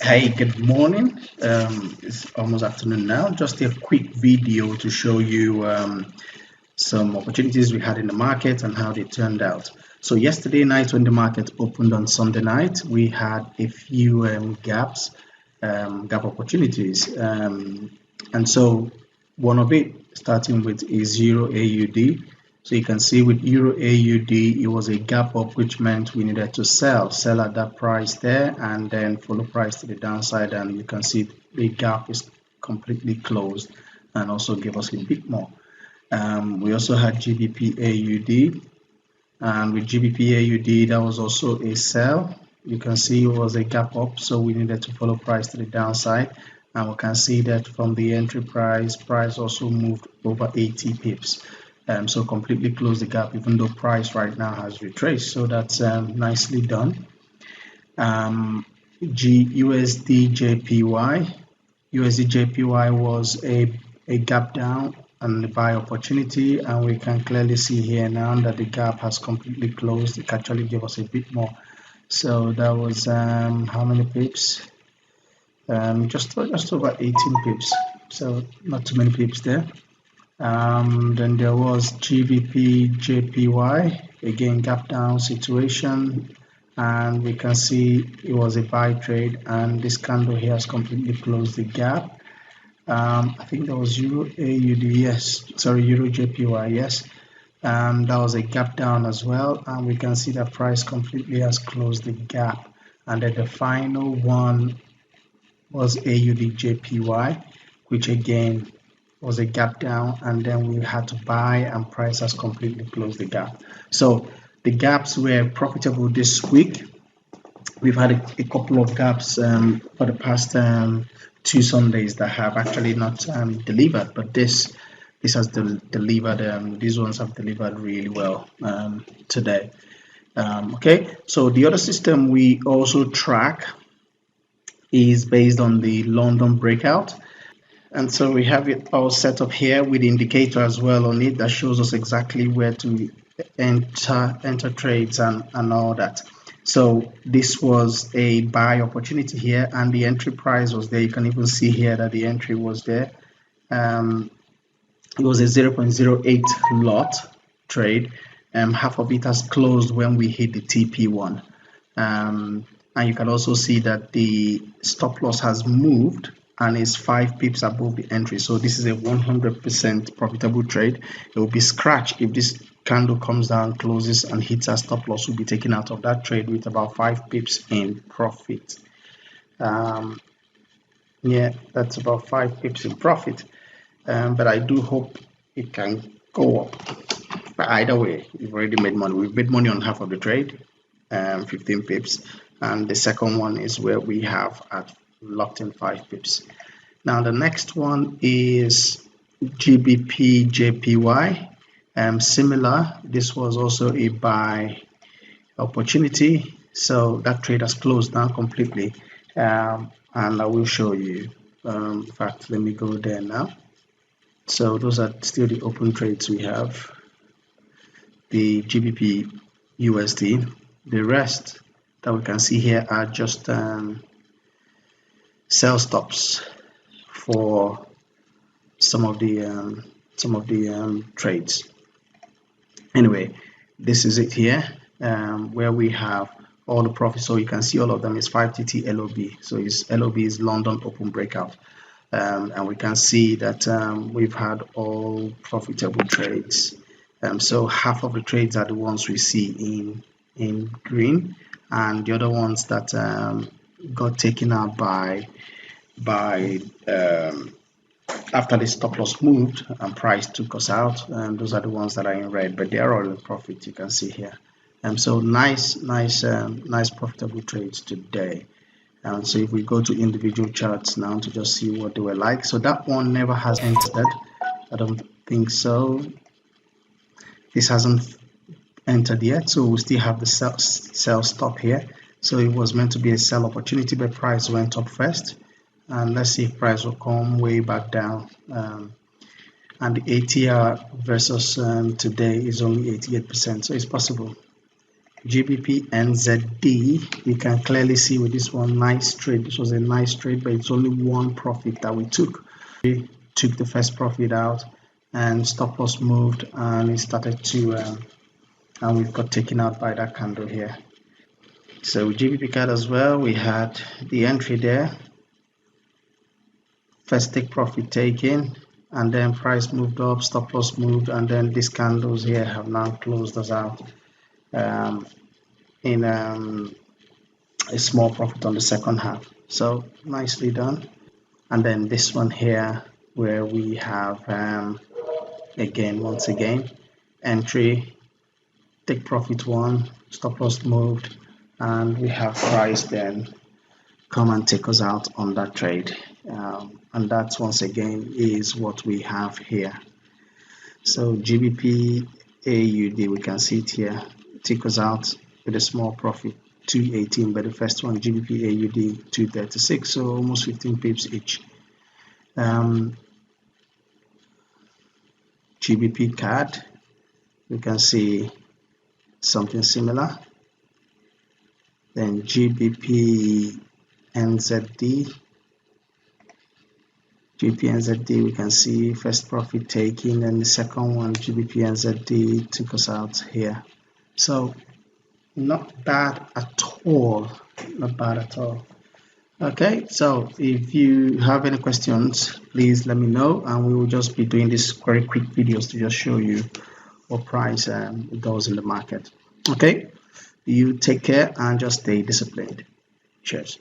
Hey, good morning. It's almost afternoon now. Just a quick video to show you some opportunities we had in the market and how they turned out. So yesterday night when the market opened on Sunday night, we had a few gap opportunities. And so one of it starting with a zero AUD. So you can see with Euro AUD, it was a gap up, which meant we needed to sell at that price there, and then follow price to the downside. And you can see the gap is completely closed and also give us a bit more. We also had GBP AUD, and with GBP AUD, that was also a sell. You can see it was a gap up, so we needed to follow price to the downside. And we can see that from the entry price also moved over 80 pips. So completely closed the gap, even though price right now has retraced. So that's nicely done. USD JPY was a gap down and the buy opportunity, and we can clearly see here now that the gap has completely closed. It actually gave us a bit more. So that was how many pips? Just over 18 pips. So not too many pips there. Then there was GBP JPY, again gap down situation, and we can see it was a buy trade, and this candle here has completely closed the gap. I think that was Euro AUD, yes, sorry, Euro JPY, yes. That was a gap down as well, and we can see that price completely has closed the gap. And then the final one was AUD JPY, which again was a gap down, and then we had to buy, and price has completely closed the gap. So the gaps were profitable this week. We've had a couple of gaps for the past 2 Sundays that have actually not delivered, but this has delivered. These ones have delivered really well today. Okay, so the other system we also track is based on the London breakout. And so we have it all set up here with the indicator as well on it that shows us exactly where to enter trades and all that. So this was a buy opportunity here, and the entry price was there. You can even see here that the entry was there. It was a 0.08 lot trade. Half of it has closed when we hit the TP1. And you can also see that the stop loss has moved and is 5 pips above the entry. So this is a 100% profitable trade. It will be scratched if this candle comes down, closes, and hits our stop loss. Will be taken out of that trade with about 5 pips in profit. Yeah, that's about 5 pips in profit. But I do hope it can go up. But either way, we've already made money. We've made money on half of the trade, 15 pips, and the second one is where we have at locked in 5 pips. Now the next one is GBP JPY. Similar, this was also a buy opportunity, so that trade has closed now completely, and I will show you. In fact, let me go there now. So those are still the open trades we have. The GBP USD. The rest that we can see here are just sell stops for some of the trades. Anyway, this is it here, where we have all the profits. So you can see all of them is 5TT LOB. So LOB is London Open Breakout, and we can see that we've had all profitable trades. So half of the trades are the ones we see in green, and the other ones that got taken out by after the stop loss moved and price took us out, and those are the ones that are in red, but they are all in profit. You can see here. So nice profitable trades today. And so if we go to individual charts now to just see what they were like, so that one never has entered. I don't think so. This hasn't entered yet, so we still have the sell stop here. So it was meant to be a sell opportunity, but price went up first, and let's see if price will come way back down. And the ATR versus today is only 88%, so it's possible. GBP NZD, we can clearly see with this one, nice trade. This was a nice trade, but it's only one profit that we took. We took the first profit out, and stop loss moved, and it started to, and we've got taken out by that candle here. So GBP card as well, we had the entry there, first take profit taken, and then price moved up, stop loss moved, and then these candles here have now closed us out in a small profit on the second half. So nicely done. And then this one here, where we have once again entry, take profit one, stop loss moved, and we have price then come and take us out on that trade. And that once again is what we have here. So GBP AUD, we can see it here, take us out with a small profit, 218, but the first one GBP AUD 236, so almost 15 pips each. GBP card, we can see something similar. Then GBP NZD, we can see first profit taking, and the second one GBP NZD took us out here. So not bad at all, not bad at all. Okay, so if you have any questions, please let me know, and we will just be doing these very quick videos to just show you what price it does in the market. Okay, you take care and just stay disciplined. Cheers.